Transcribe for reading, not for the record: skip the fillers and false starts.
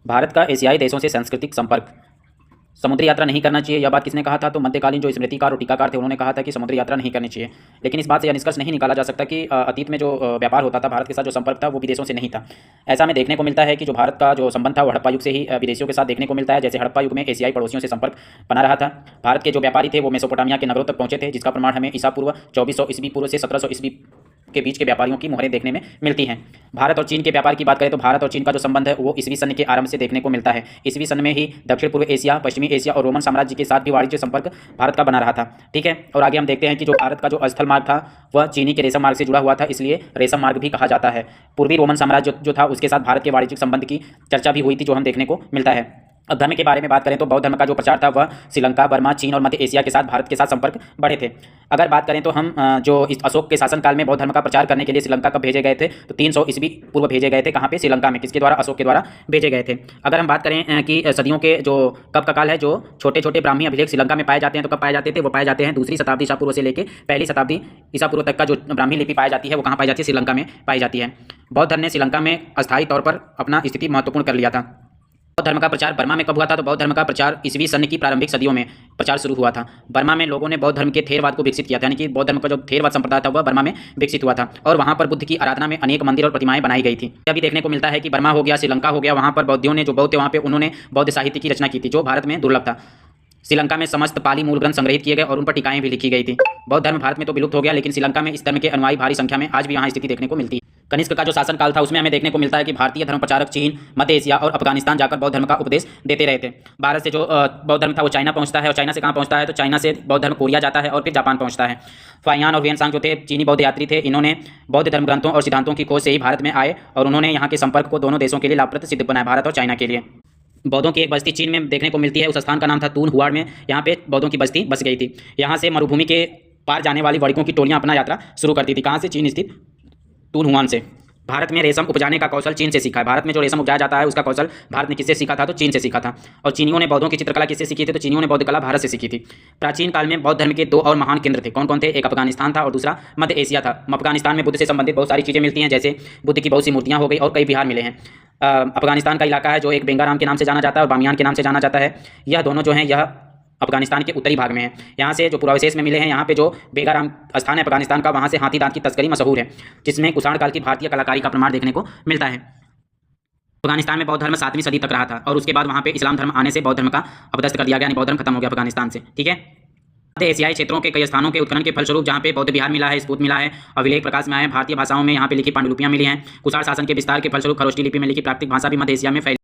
भारत का एशियाई देशों से सांस्कृतिक संपर्क। समुद्री यात्रा नहीं करना चाहिए, यह बात किसने कहा था? तो मध्यकालीन जो स्मृतिकार और टीकाकार थे उन्होंने कहा था कि समुद्री यात्रा नहीं करनी चाहिए। लेकिन इस बात से यह निष्कर्ष नहीं निकाला जा सकता कि अतीत में जो व्यापार होता था, भारत के साथ जो संपर्क था वो विदेशों से नहीं था। ऐसा हमें देखने को मिलता है कि जो भारत का जो संबंध था वो हड़प्पा युग से ही विदेशियों के साथ देखने को मिलता है। जैसे हड़प्पा युग में एशियाई पड़ोसियों से संपर्क बना रहा था। भारत के जो व्यापारी थे वो मेसोपोटामिया के नगरों तक पहुंचे थे, जिसका प्रमाण हमें ईसा पूर्व 2400 ईस्वी पूर्व से 1700 ईस्वी के बीच के व्यापारियों की मोहरें देखने में मिलती हैं। भारत और चीन के व्यापार की बात करें तो भारत और चीन का जो संबंध है वो ईस्वी सन के आरंभ से देखने को मिलता है। ईस्वी सन में ही दक्षिण पूर्व एशिया, पश्चिमी एशिया और रोमन साम्राज्य के साथ भी वाणिज्य संपर्क भारत का बना रहा था। ठीक है, और आगे हम देखते हैं कि जो भारत का जो स्थल मार्ग था वह चीनी के रेशम मार्ग से जुड़ा हुआ था, इसलिए रेशम मार्ग भी कहा जाता है। पूर्वी रोमन साम्राज्य जो था उसके साथ भारत के वाणिज्यिक संबंध की चर्चा भी हुई थी, जो हम देखने को मिलता है। अब धर्म के बारे में बात करें तो बौद्ध धर्म का जो प्रचार था वह श्रीलंका, बर्मा, चीन और मध्य एशिया के साथ भारत के साथ संपर्क बढ़े थे। अगर बात करें तो हम जो इस अशोक के शासनकाल में बौद्ध धर्म का प्रचार करने के लिए श्रीलंका कब भेजे गए थे? तो 300 ईस्वी पूर्व भेजे गए थे। कहाँ पे? श्रीलंका में। किसके द्वारा? अशोक के द्वारा भेजे गए थे। अगर हम बात करें कि सदियों के जो कब का काल है, जो छोटे छोटे ब्राह्मी अभिलेख श्रीलंका में पाए जाते हैं, तो कब पाए जाते थे? वो पाए जाते हैं 2री शताब्दी ईसा पूर्व से लेकर 1ली शताब्दी ईसा पूर्व तक का जो ब्राह्मी लिपि पाई जाती है वो कहाँ पाई जाती है? श्रीलंका में पाई जाती है। बौद्ध धर्म ने श्रीलंका में अस्थायी तौर पर अपना स्थिति महत्वपूर्ण कर लिया था। बौद्ध धर्म का प्रचार बर्मा में कब हुआ था? तो बौद्ध धर्म का प्रचार ईस्वी सन की प्रारंभिक सदियों में प्रचार शुरू हुआ था। बर्मा में लोगों ने बौद्ध धर्म के थेरवाद को विकसित किया था, यानी कि बौद्ध धर्म का जो थेरवाद संप्रदाय था वह बर्मा में विकसित हुआ था और वहाँ पर बुद्ध की आराधना में अनेक मंदिर और प्रतिमाएं बनाई गई थी। यह भी देखने को मिलता है कि बर्मा हो गया, श्रीलंका हो गया, वहाँ पर बौद्धियों ने जो बौद्ध थे वहाँ पर उन्होंने बौद्ध साहित्य की रचना की थी, जो भारत में दुर्लभ था। श्रीलंका में समस्त पाली मूल ग्रंथ संग्रहित किए गए और उन पर टीकाएं भी लिखी गई थी। बौद्ध धर्म भारत में तो विलुप्त हो गया, लेकिन श्रीलंका में इस धर्म के अनुयायी भारी संख्या में आज भी यहाँ स्थिति देखने को मिलती है। कनिष्क का जो शासनकाल था उसमें हमें देखने को मिलता है कि भारतीय धर्म प्रचारक चीन, मध्य एशिया और अफगानिस्तान जाकर बौद्ध धर्म का उपदेश देते रहे थे। भारत से जो बौद्ध धर्म था वो चाइना पहुंचता है, और चाइना से कहाँ पहुंचता है? तो चाइना से बौद्ध धर्म कोरिया जाता है और फिर जापान पहुंचता है। फाइयान और वेनसांग जो थे चीनी बौद्ध यात्री थे, इन्होंने बौद्ध धर्म ग्रंथों और सिद्धांतों की खोज से ही भारत में आए और उन्होंने यहाँ के संपर्क को दोनों देशों के लिए लाभप्रद सिद्ध बनाया, भारत और चाइना के लिए। बौद्धों की एक बस्ती चीन में देखने को मिलती है, उस स्थान का नाम था तून हुआड़ में। यहाँ पे बौद्धों की बस्ती बस गई थी। यहाँ से मरुभूमि के पार जाने वाली वणिकों की टोलियाँ अपना यात्रा शुरू करती थी। कहाँ से? चीन स्थित तून हुआन से। भारत में रेशम उपजाने का कौशल चीन से सीखा है। भारत में जो रेशम उपजाया जाता है उसका कौशल भारत ने किससे सीखा था? तो चीन से सीखा था। और चीनियों ने बौद्धों की चित्रकला किससे सीखी थी? तो चीनियों ने बौद्ध कला भारत से सीखी थी। प्राचीन काल में बौद्ध धर्म के 2 और महान केंद्र थे। कौन कौन थे? एक अफगानिस्तान था और दूसरा मध्य एशिया था। अफगानिस्तान में बुद्ध से संबंधित बहुत सारी चीज़ें मिलती हैं, जैसे बुद्ध की बहुत सी मूर्तियाँ हो गई और कई विहार मिले हैं। अफगानिस्तान का इलाका है जो एक बेंगाराम के नाम से जाना जाता है और बामियान के नाम से जाना जाता है। यह दोनों जो हैं यह अफगानिस्तान के उत्तरी भाग में है। यहाँ से जो पुरावशेष में मिले हैं, यहाँ पे जो बेगाराम स्थान है अफगानिस्तान का, वहाँ से हाथी दांत की तस्करी मशहूर है, जिसमें कुषाण काल की भारतीय कलाकारी का प्रमाण देखने को मिलता है। अफगानिस्तान में बौद्ध धर्म 7वीं सदी तक रहा था और उसके बाद वहाँ पे इस्लाम धर्म आने से बौद्ध धर्म का अपदस्थ कर दिया गया, यानी बौद्ध धर्म खत्म हो गया अफगानिस्तान से। ठीक है, मध्य एशियाई क्षेत्रों के कई स्थानों के उत्खनन के फलस्वरूप जहाँ पे बौद्ध विहार मिला है, स्तूप मिला है, अभिलेख प्रकाश में आए, भारतीय भाषाओं में यहाँ पे लिखी पांडुलिपियाँ मिली हैं। कुषाण शासन के विस्तार के फलस्वरूप खरोष्ठी लिपि में लिखी प्राकृतिक भाषा भी मध्य एशिया में फैली।